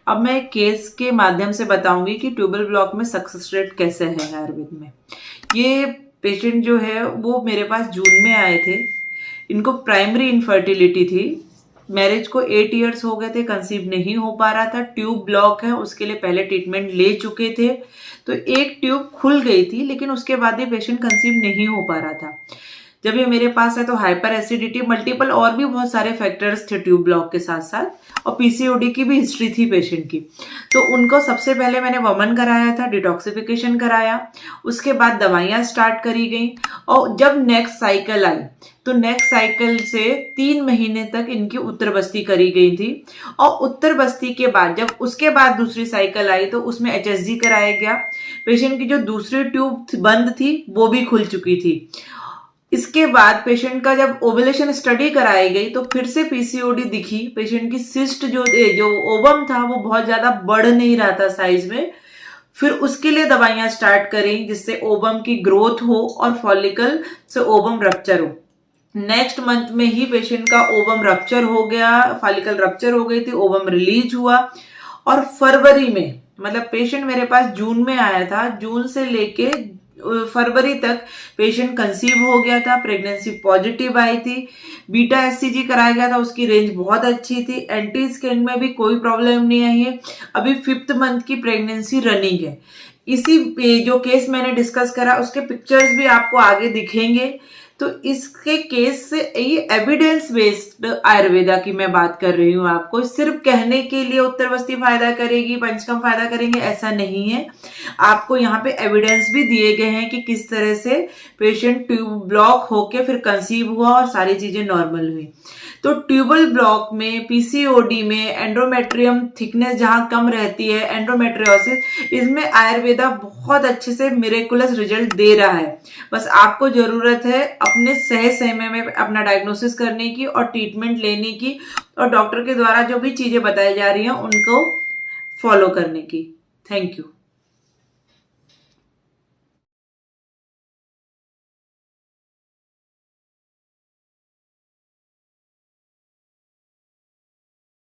अब मैं केस के माध्यम से बताऊंगी कि ट्यूबल ब्लॉक में सक्सेस रेट कैसे है आयुर्वेद में। ये पेशेंट जो है वो मेरे पास जून में आए थे। इनको प्राइमरी इनफर्टिलिटी थी। मैरिज को 8 इयर्स हो गए थे, कंसीव नहीं हो पा रहा था। ट्यूब ब्लॉक है, उसके लिए पहले ट्रीटमेंट ले चुके थे। तो एक ट्यूब खुल गई थी, लेकिन उसके बाद भी पेशेंट कंसीव नहीं हो पा रहा था। जब ये मेरे पास है तो हाइपर एसिडिटी, मल्टीपल और भी बहुत सारे फैक्टर्स थे ट्यूब ब्लॉक के साथ साथ, और पीसीओडी की भी हिस्ट्री थी पेशेंट की। तो उनको सबसे पहले मैंने वमन कराया था, डिटॉक्सिफिकेशन कराया, उसके बाद दवाइयां स्टार्ट करी गई। और जब नेक्स्ट साइकिल आई तो नेक्स्ट साइकिल से 3 महीने तक इनकी उत्तर बस्ती करी गई थी। और उत्तर बस्ती के बाद जब उसके बाद दूसरी साइकिल आई तो उसमें एचएसजी कराया गया। पेशेंट की जो दूसरी ट्यूब बंद थी वो भी खुल चुकी थी। इसके बाद पेशेंट का जब ओवुलेशन स्टडी कराई गई तो फिर से पीसीओडी दिखी। पेशेंट की सिस्ट जो ओवम था वो बहुत ज्यादा बढ़ नहीं रहा था साइज में। फिर उसके लिए दवाइयां स्टार्ट करी जिससे ओवम की ग्रोथ हो और फॉलिकल से ओवम रप्चर हो। नेक्स्ट मंथ में ही पेशेंट का ओवम रप्चर हो गया, फॉलिकल रप्चर हो गई थी, ओवम रिलीज हुआ। और फरवरी में, मतलब पेशेंट मेरे पास जून में आया था, जून से लेके फरवरी तक पेशेंट कंसीव हो गया था, प्रेगनेंसी पॉजिटिव आई थी। बीटा एससीजी कराया गया था, उसकी रेंज बहुत अच्छी थी। एंटी स्कैन में भी कोई प्रॉब्लम नहीं आई है। अभी 5th मंथ की प्रेगनेंसी रनिंग है। इसी जो केस मैंने डिस्कस करा उसके पिक्चर्स भी आपको आगे दिखेंगे। तो इसके केस से ये एविडेंस बेस्ड आयुर्वेदा की मैं बात कर रही हूँ। आपको सिर्फ कहने के लिए उत्तर बस्ती फायदा करेगी, पंचकर्म फायदा करेंगे, ऐसा नहीं है। आपको यहाँ पे एविडेंस भी दिए गए हैं कि किस तरह से पेशेंट ट्यूब ब्लॉक होके फिर कंसीव हुआ और सारी चीजें नॉर्मल हुई। तो ट्यूबल ब्लॉक में, पीसीओडी में, एंड्रोमेट्रियम थिकनेस जहां कम रहती है, एंड्रोमेट्रियोसिस, इसमें आयुर्वेदा बहुत अच्छे से मिरेकुलस रिजल्ट दे रहा है। बस आपको जरूरत है अपने सही समय में अपना डायग्नोसिस करने की और ट्रीटमेंट लेने की, और डॉक्टर के द्वारा जो भी चीजें बताई जा रही हैं उनको फॉलो करने की। Thank you.